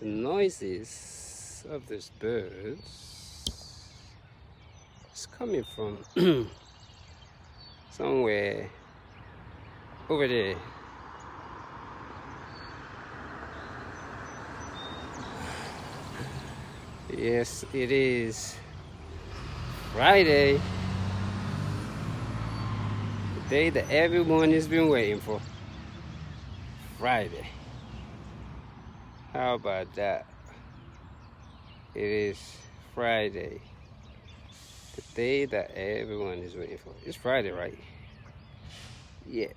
The noises of these birds is coming from somewhere over there. Yes, it is Friday, the day that everyone has been waiting for. Friday. How about that? It is Friday, the day that everyone is waiting for. It's Friday, right? Yeah.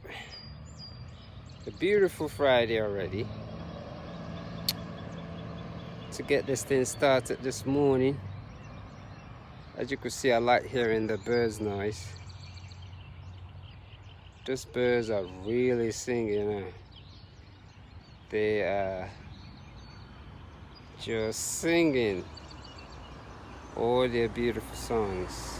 A beautiful Friday already. To get this thing started this morning. As you can see, I like hearing the birds' noise. Those birds are really singing. They are just singing all their beautiful songs.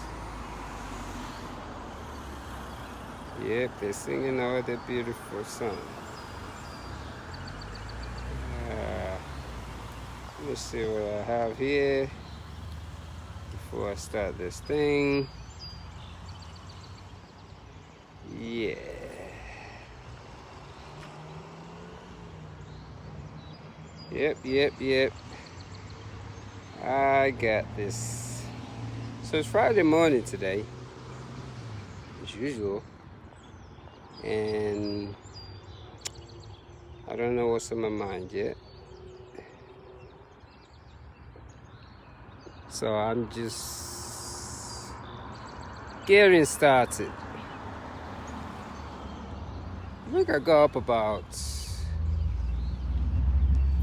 Yep, they're singing all their beautiful songs. Let's see what I have here before I start this thing. Yeah. Yep. I got this. So it's Friday morning today, as usual. And I don't know what's on my mind yet. So I'm just getting started. I think I got up about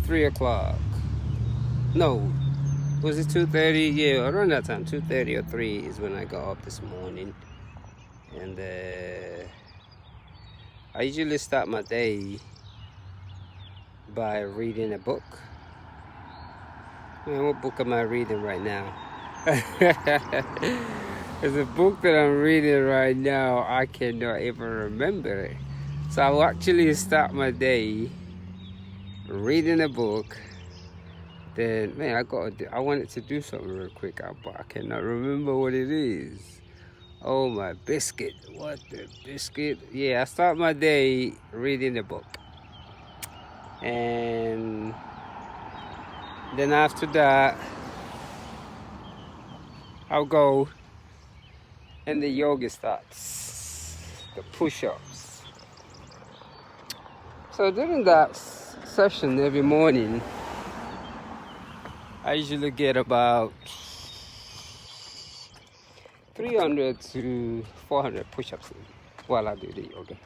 3 o'clock. No, was it 2:30? Yeah, around that time, 2:30 or 3 is when I got up this morning. And I usually start my day by reading a book. Man, what book am I reading right now? There's a book that I'm reading right now. I cannot even remember it. So I will actually start my day reading a book. Then, man, I wanted to do something real quick, but I cannot remember what it is. Oh, my biscuit. What the biscuit? Yeah, I start my day reading a book. And then after that, I'll go and the yoga starts, the push-ups. So during that session every morning, I usually get about 300 to 400 push-ups while I do the yoga.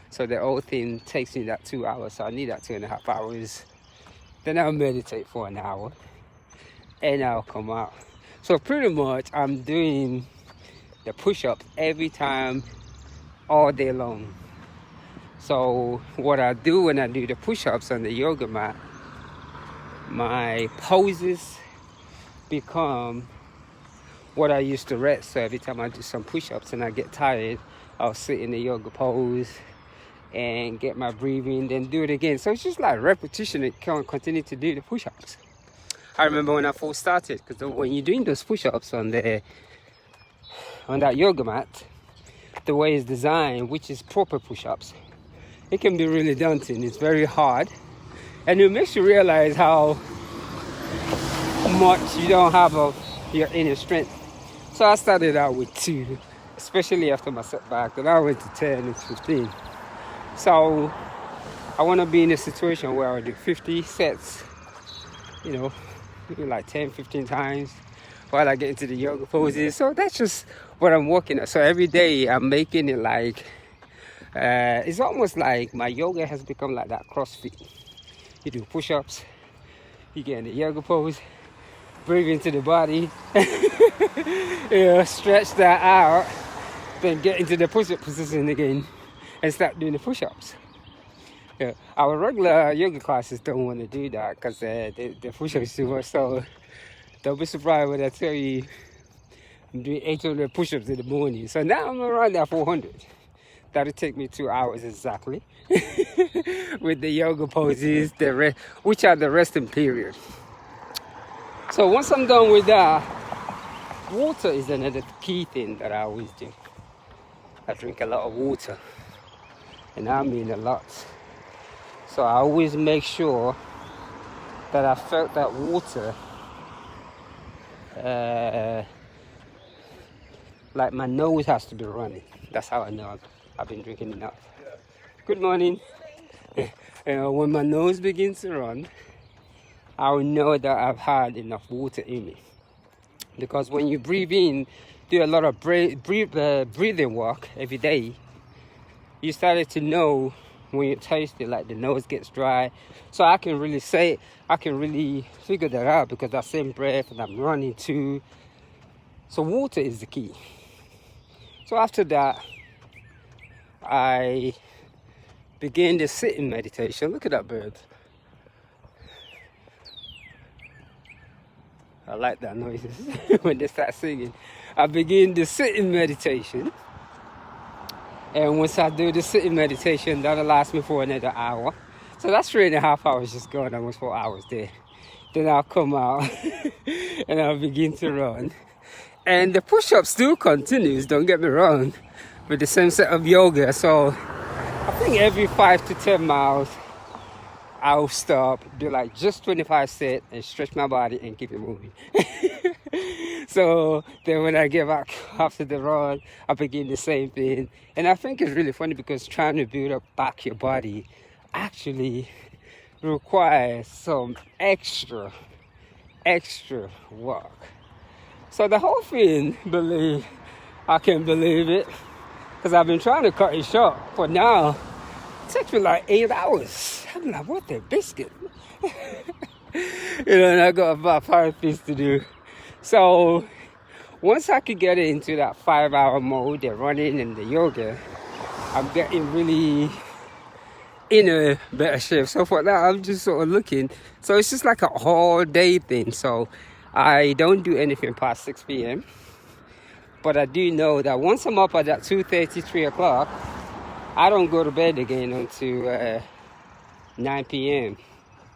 So the whole thing takes me that 2 hours, so I need that 2.5 hours. Then I'll meditate for an hour and I'll come out. So pretty much I'm doing the push-ups every time, all day long. So what I do when I do the push-ups on the yoga mat, my poses become what I used to rest. So every time I do some push-ups and I get tired, I'll sit in the yoga pose and get my breathing, then do it again. So it's just like repetition. It can continue to do the push-ups. I remember when I first started, because when you're doing those push-ups on that yoga mat, the way it's designed, which is proper push-ups, it can be really daunting. It's very hard, and it makes you realize how much you don't have of your inner strength. So I started out with 2, especially after my setback. Then I went to 10 and 15. So I want to be in a situation where I do 50 sets, maybe like 10, 15 times while I get into the yoga poses. So that's just what I'm working at. So every day I'm making it like, it's almost like my yoga has become like that CrossFit. You do push-ups, you get in the yoga pose, breathe into the body, stretch that out, then get into the push-up position again and start doing the push-ups. Yeah, our regular yoga classes don't want to do that because the push-ups too much. So don't be surprised when I tell you I'm doing 800 push-ups in the morning. So now I'm around that 400. That'll take me 2 hours exactly with the yoga poses, which are the resting period. So once I'm done with that, water is another key thing that I always do. I drink a lot of water, and I mean a lot. So I always make sure that I felt that water, like my nose has to be running. That's how I know I've been drinking enough. Good morning. When my nose begins to run, I'll know that I've had enough water in me. Because when you breathe in, do a lot of breathing work every day, you started to know when you taste it, like the nose gets dry. So I can really figure that out because that same breath and I'm running too. So water is the key. So after that, I begin the sitting meditation. Look at that bird. I like that noises when they start singing. I begin the sitting meditation. And once I do the sitting meditation, that'll last me for another hour. So that's 3.5 hours just gone, almost 4 hours there. Then I'll come out and I'll begin to run. And the push-up still continues, don't get me wrong, with the same set of yoga. So I think every 5 to 10 miles, I'll stop, do like just 25 sets and stretch my body and keep it moving. So then when I get back after the run, I begin the same thing. And I think it's really funny because trying to build up back your body actually requires some extra work. So the whole thing, I can't believe it, because I've been trying to cut it short. For now, it takes me like 8 hours. I'm like, what the biscuit? And I got about 5 things to do. So once I could get into that 5-hour mode, the running and the yoga, I'm getting really in a better shape. So for that, I'm just sort of looking. So it's just like a whole day thing. So I don't do anything past 6 p.m. But I do know that once I'm up at that 2:30, 3 o'clock, I don't go to bed again until 9 p.m.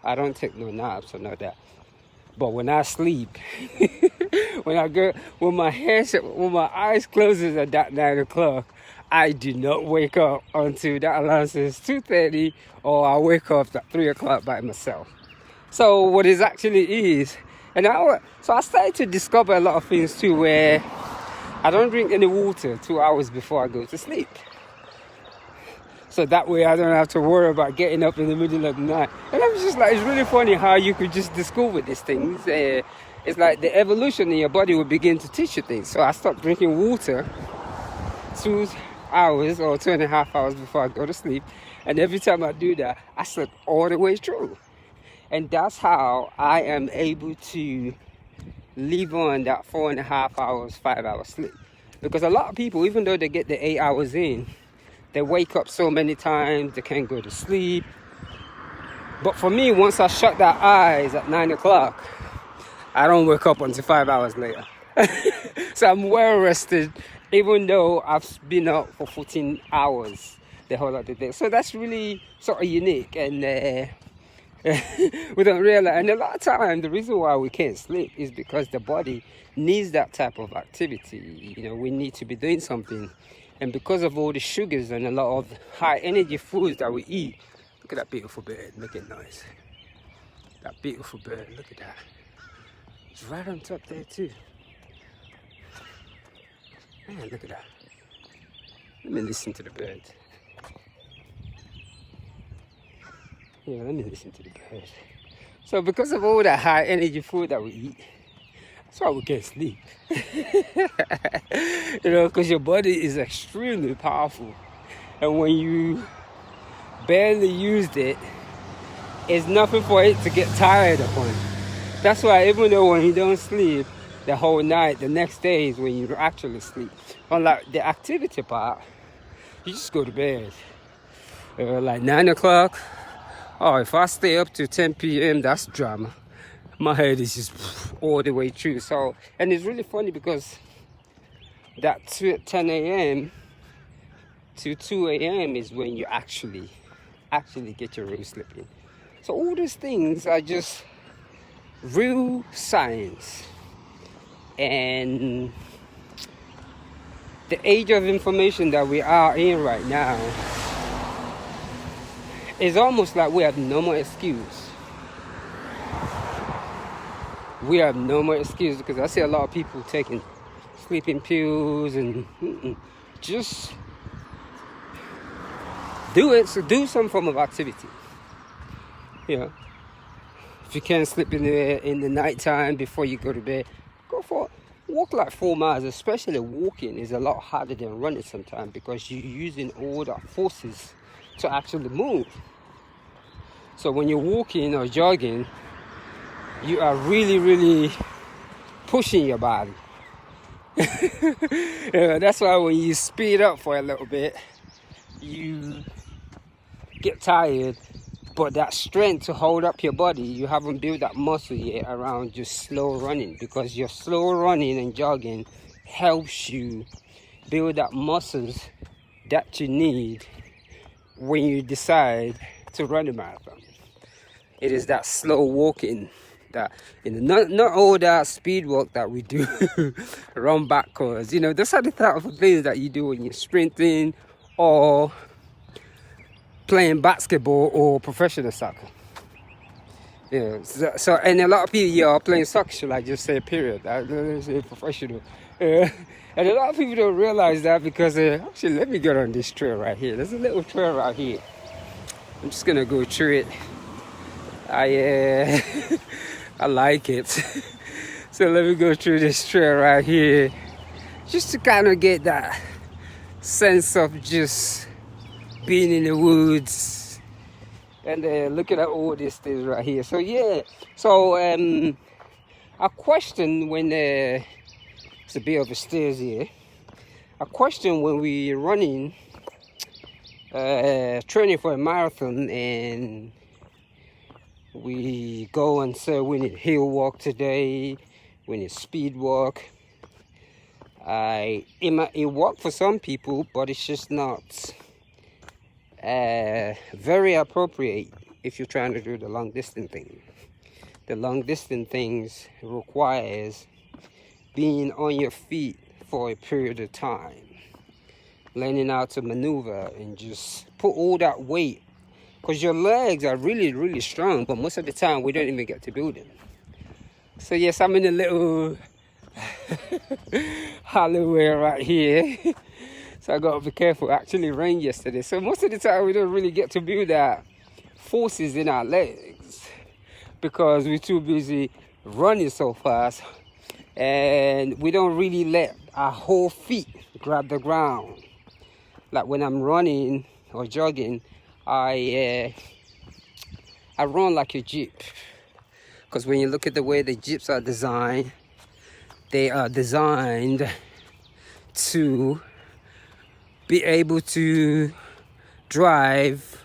I don't take no naps or no that. But when I sleep, when my eyes closes at that 9 o'clock, I do not wake up until that alarm says 2:30, or I wake up at 3 o'clock by myself. So what it actually is, so I started to discover a lot of things too, where I don't drink any water 2 hours before I go to sleep. So that way I don't have to worry about getting up in the middle of the night. And I'm just like, it's really funny how you could just discover these things. It's like the evolution in your body will begin to teach you things. So I stopped drinking water 2 hours or 2.5 hours before I go to sleep. And every time I do that, I sleep all the way through. And that's how I am able to live on that 4.5 hours, 5 hours sleep. Because a lot of people, even though they get the 8 hours in, they wake up so many times, they can't go to sleep. But for me, once I shut that eyes at 9 o'clock, I don't wake up until 5 hours later. So I'm well rested, even though I've been up for 14 hours the whole of the day. So that's really sort of unique, and we don't realize. And a lot of times, the reason why we can't sleep is because the body needs that type of activity. You know, we need to be doing something. And because of all the sugars and a lot of high energy foods that we eat, look at that beautiful bird making noise. That beautiful bird, look at that. It's right on top there too. Man, look at that. Let me listen to the bird. Yeah, let me listen to the bird. So because of all that high energy food that we eat, that's why we can't sleep. You know, because your body is extremely powerful. And when you barely used it, it's nothing for it to get tired upon. That's why even though when you don't sleep the whole night, the next day is when you actually sleep. Unlike the activity part, you just go to bed. Like 9 o'clock. Oh, if I stay up to 10 p.m., that's drama. My head is just all the way through. So, and it's really funny because that 10 a.m. to 2 a.m. is when you actually get your real sleep in. So all these things are just real science. And the age of information that we are in right now is almost like we have no more excuse. We have no more excuse, because I see a lot of people taking sleeping pills and just do it. So do some form of activity. You know, if you can't sleep in the nighttime before you go to bed, go for it. Walk like 4 miles. Especially walking is a lot harder than running sometimes, because you're using all the forces to actually move. So when you're walking or jogging, you are really pushing your body. Yeah, that's why when you speed up for a little bit, you get tired, but that strength to hold up your body, you haven't built that muscle yet around just slow running, because your slow running and jogging helps you build that muscles that you need when you decide to run a marathon. It is that slow walking, that not all that speed walk that we do, run backwards. Those are the type of things that you do when you're sprinting or playing basketball or professional soccer. Yeah. So and a lot of people are playing soccer, should I just say period? I don't say professional. And a lot of people don't realize that, because actually, let me get on this trail right here. There's a little trail right here. I'm just gonna go through it. I like it. So let me go through this trail right here, just to kind of get that sense of just being in the woods and looking at all these things right here. So yeah, so a question when it's a bit of a stairs here. A question when we're running, training for a marathon, and we go and say we need hill walk today, we need speed walk. It works for some people, but it's just not very appropriate if you're trying to do the long distance thing. The long distance things requires being on your feet for a period of time, learning how to maneuver and just put all that weight, because your legs are really strong, but most of the time we don't even get to build them. So yes, I'm in a little alleyway right here. So I got to be careful. It actually rained yesterday, so most of the time we don't really get to build that forces in our legs, because we're too busy running so fast, and we don't really let our whole feet grab the ground. Like when I'm running or jogging, I run like a jeep, because when you look at the way the jeeps are designed, they are designed to be able to drive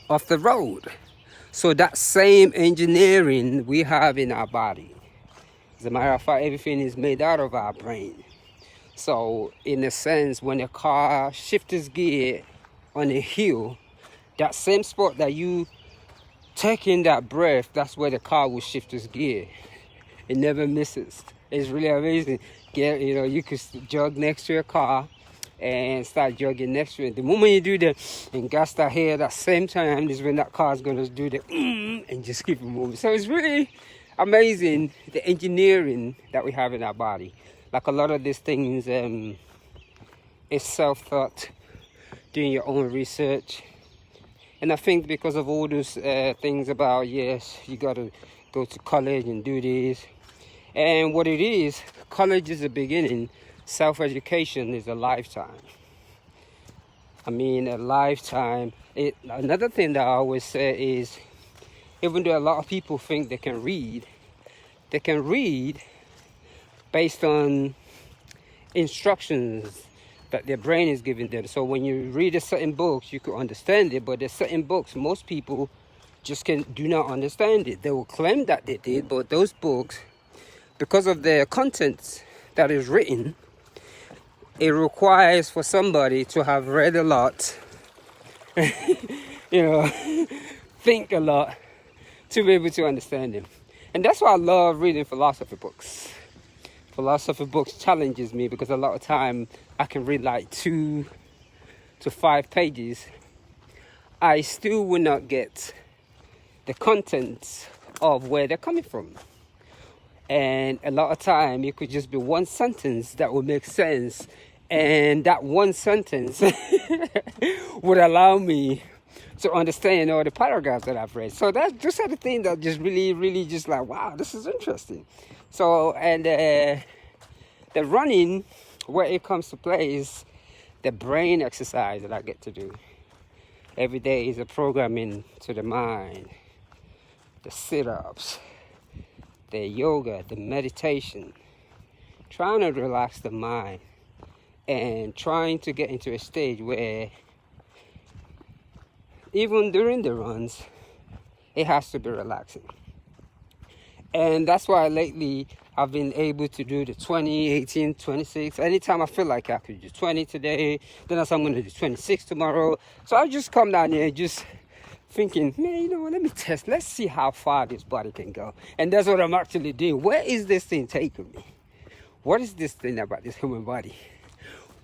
off the road. So that same engineering we have in our body. As a matter of fact, everything is made out of our brain. So in a sense, when a car shifts gear on a hill, that same spot that you take in that breath, that's where the car will shift its gear. It never misses. It's really amazing. You could jog next to a car and start jogging next to it. The moment you do that and gas that here, that same time is when that car is going to do the and just keep it moving. So it's really amazing, the engineering that we have in our body. Like a lot of these things is self-taught, doing your own research. And I think because of all those things about, yes, you got to go to college and do this. And what it is, college is the beginning. Self-education is a lifetime. I mean, a lifetime. Another thing that I always say is, even though a lot of people think they can read based on instructions that their brain is giving them. So when you read a certain books, you can understand it, but there's certain books most people just do not understand it. They will claim that they did, but those books, because of their contents that is written, it requires for somebody to have read a lot, you know, think a lot to be able to understand them. And that's why I love reading philosophy books. Philosophy books challenges me because a lot of time I can read like 2 to 5 pages. I still will not get the contents of where they're coming from. And a lot of time it could just be one sentence that would make sense. And that one sentence would allow me to understand all the paragraphs that I've read. So that's just the thing that just really just like, wow, this is interesting. So, and the running, where it comes to play is the brain exercise that I get to do. Every day is a programming to the mind, the sit-ups, the yoga, the meditation, trying to relax the mind and trying to get into a stage where even during the runs, it has to be relaxing. And that's why lately I've been able to do the 20, 18, 26. Anytime I feel like I could do 20 today, then I'm going to do 26 tomorrow. So I just come down here just thinking, man, you know what, let me test. Let's see how far this body can go. And that's what I'm actually doing. Where is this thing taking me? What is this thing about this human body?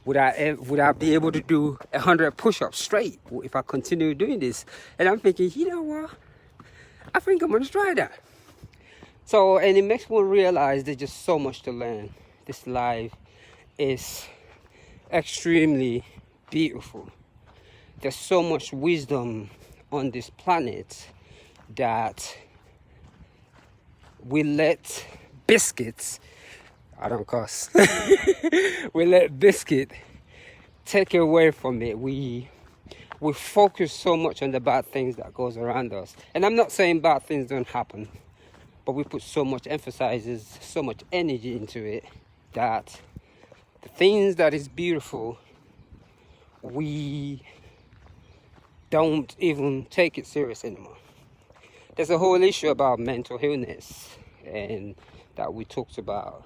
Would I be able to do 100 push-ups straight if I continue doing this? And I'm thinking, you know what? I think I'm going to try that. So, and it makes one realize there's just so much to learn. This life is extremely beautiful. There's so much wisdom on this planet that we let biscuits, I don't cuss, we let biscuit take away from it. We focus so much on the bad things that goes around us. And I'm not saying bad things don't happen, but we put so much emphasis, so much energy into it that the things that is beautiful, we don't even take it serious anymore. There's a whole issue about mental illness and that we talked about.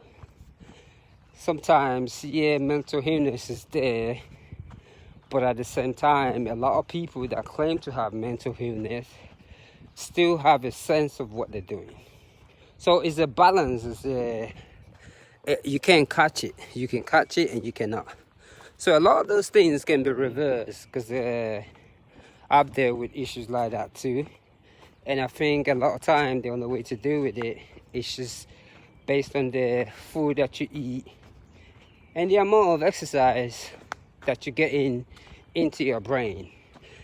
Sometimes, yeah, mental illness is there, but at the same time, a lot of people that claim to have mental illness still have a sense of what they're doing. So it's a balance. You can't catch it. You can catch it and you cannot. So a lot of those things can be reversed because I'm there with issues like that too. And I think a lot of time the only way to deal with it is just based on the food that you eat and the amount of exercise that you're getting into your brain.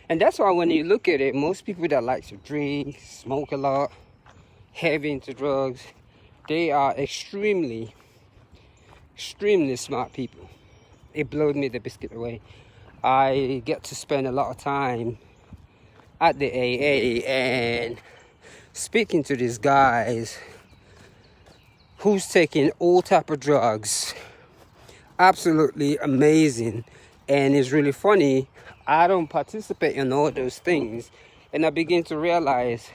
And that's why when you look at it, most people that like to drink, smoke a lot, heavy into drugs, they are extremely smart people. It blows me the biscuit away. I get to spend a lot of time at the AA and speaking to these guys who's taking all type of drugs. Absolutely amazing. And it's really funny, I don't participate in all those things, and I begin to realize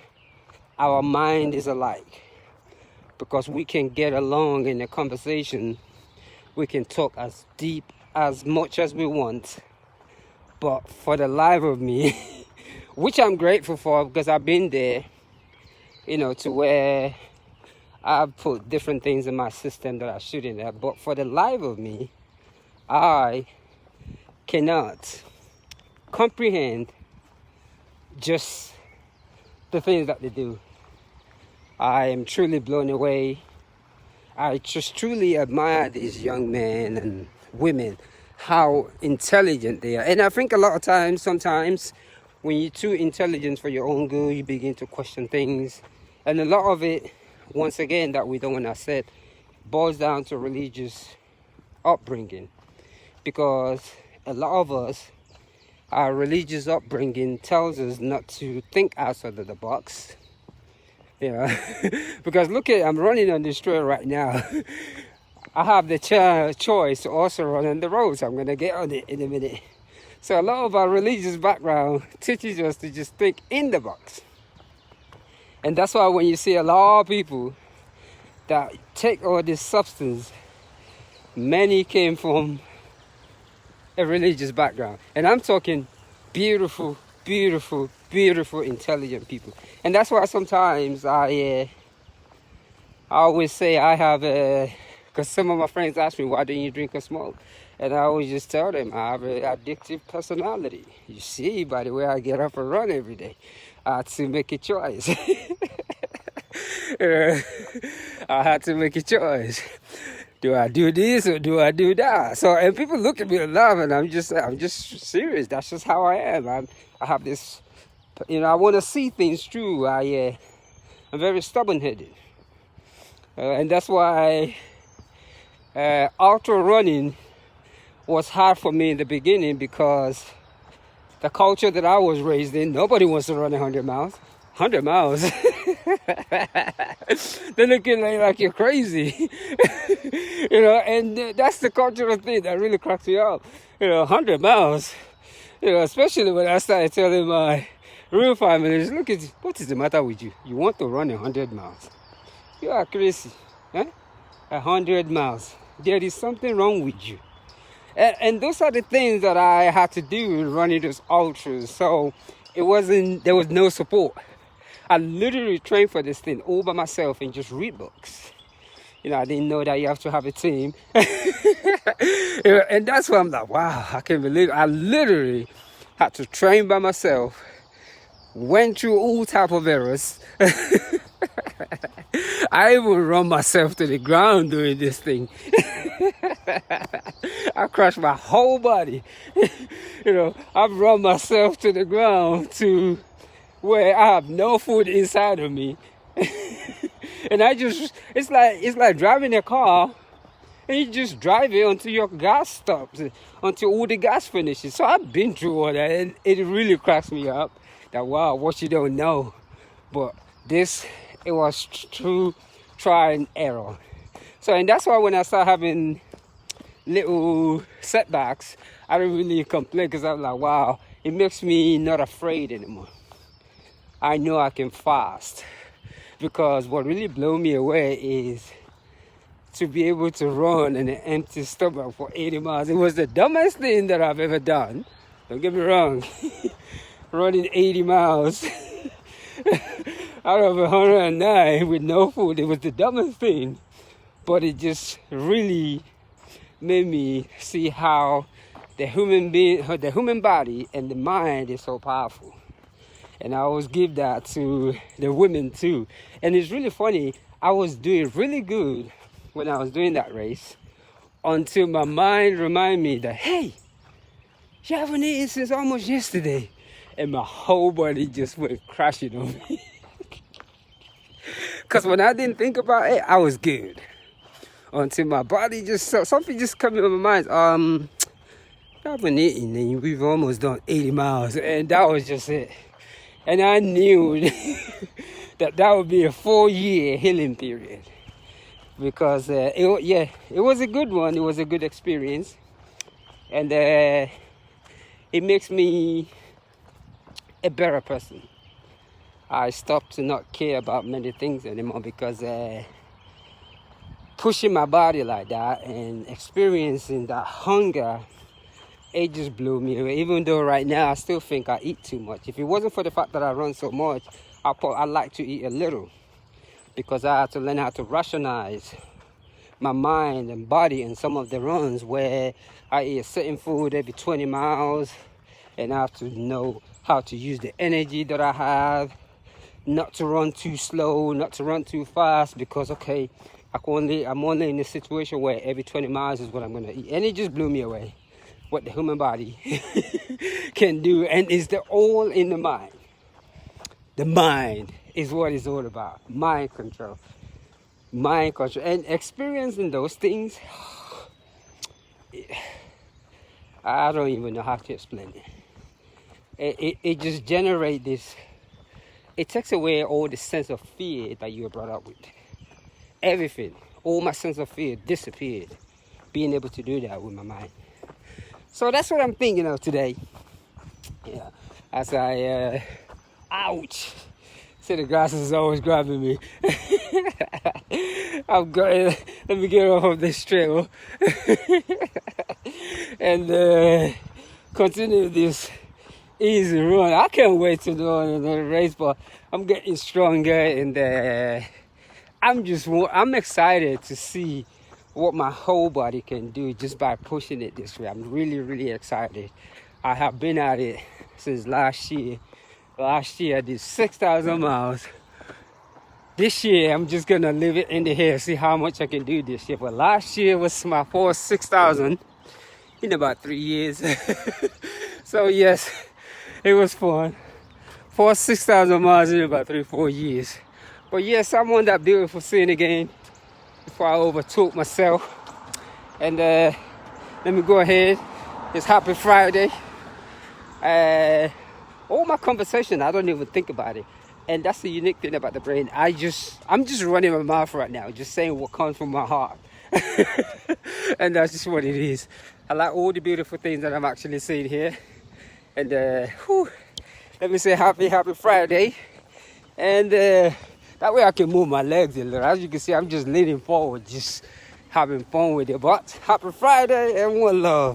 our mind is alike because we can get along in a conversation. We can talk as deep as much as we want, but for the life of me which I'm grateful for because I've been there, you know, to where I've put different things in my system that I shouldn't have. But for the life of me, I cannot comprehend just the things that they do. I am truly blown away. I just truly admire these young men and women, how intelligent they are. And I think a lot of times, sometimes, when you're too intelligent for your own good, you begin to question things. And a lot of it, once again, that we don't want to accept, boils down to religious upbringing. Because a lot of us, our religious upbringing tells us not to think outside of the box. Yeah, because look at, I'm running on this trail right now. I have the choice to also run on the road, so I'm going to get on it in a minute. So a lot of our religious background teaches us to just think in the box. And that's why when you see a lot of people that take all this substance, many came from a religious background. And I'm talking beautiful, beautiful, beautiful, intelligent people. And that's why sometimes I always say I have because some of my friends ask me, why don't you drink or smoke? And I always just tell them I have an addictive personality. You see, by the way I get up and run every day, I had to make a choice. I had to make a choice. Do I do this or do I do that? So, and people look at me and laugh, and I'm just serious. That's just how I am. I have this, I want to see things through. I'm very stubborn-headed. And that's why ultra running was hard for me in the beginning, because the culture that I was raised in, nobody wants to run 100 miles. 100 miles. They're looking like you're crazy. And that's the cultural thing that really cracks me up. 100 miles. Especially when I started telling my real families, look at what is the matter with you? You want to run 100 miles? You are crazy. 100 miles. There is something wrong with you. And those are the things that I had to do in running those ultras. So there was no support. I literally trained for this thing all by myself and just read books. I didn't know that you have to have a team. And that's why I'm like, wow, I can't believe it. I literally had to train by myself, went through all type of errors. I even run myself to the ground doing this thing. I crushed my whole body. I've run myself to the ground to where I have no food inside of me. And it's like driving a car, and you just drive it until your gas stops, until all the gas finishes. So I've been through all that, and it really cracks me up that, wow, what you don't know. But it was true try and error. So, and that's why when I start having little setbacks, I don't really complain, because I'm like, wow, it makes me not afraid anymore. I know I can fast, because what really blew me away is to be able to run on an empty stomach for 80 miles. It was the dumbest thing that I've ever done. Don't get me wrong. Running 80 miles out of 109 with no food, it was the dumbest thing. But it just really made me see how the human body and the mind is so powerful. And I always give that to the women too. And it's really funny, I was doing really good when I was doing that race, until my mind reminded me that, hey, you haven't eaten since almost yesterday. And my whole body just went crashing on me. Because when I didn't think about it, I was good. Until my body something just came in my mind. You haven't eaten and we've almost done 80 miles. And that was just it. And I knew that would be a 4-year healing period, because it was a good one. It was a good experience, and it makes me a better person. I stopped to not care about many things anymore, because pushing my body like that and experiencing that hunger, it just blew me away. Even though right now I still think I eat too much. If it wasn't for the fact that I run so much, I like to eat a little, because I had to learn how to rationalize my mind and body in some of the runs where I eat a certain food every 20 miles, and I have to know how to use the energy that I have, not to run too slow, not to run too fast, because okay, I'm only in a situation where every 20 miles is what I'm going to eat. And it just blew me away what the human body can do, and it's all in the mind. The mind is what it's all about. Mind control, and experiencing those things. I don't even know how to explain it. It just generates this. It takes away all the sense of fear that you were brought up with. Everything, all my sense of fear disappeared. Being able to do that with my mind. So that's what I'm thinking of today. Yeah, as I, ouch. See, the grass is always grabbing me. I'm going, let me get off of this trail. and continue this easy run. I can't wait to do another race, but I'm getting stronger, and I'm excited to see what my whole body can do just by pushing it this way. I'm really, really excited. I have been at it since last year. Last year I did 6,000 miles. This year I'm just gonna leave it in the air, see how much I can do this year. But last year was my first 6,000 in about 3 years. So yes, it was fun. For 6,000 miles in about 3-4 years. But yes, I'm on that beautiful scene again before I overtook myself. And let me go ahead. It's Happy Friday. All my conversation, I don't even think about it. And that's the unique thing about the brain. I'm just running my mouth right now, just saying what comes from my heart. And that's just what it is. I like all the beautiful things that I'm actually seeing here. And let me say happy Friday. And that way I can move my legs a little. As you can see, I'm just leaning forward, just having fun with it. But happy Friday and one love.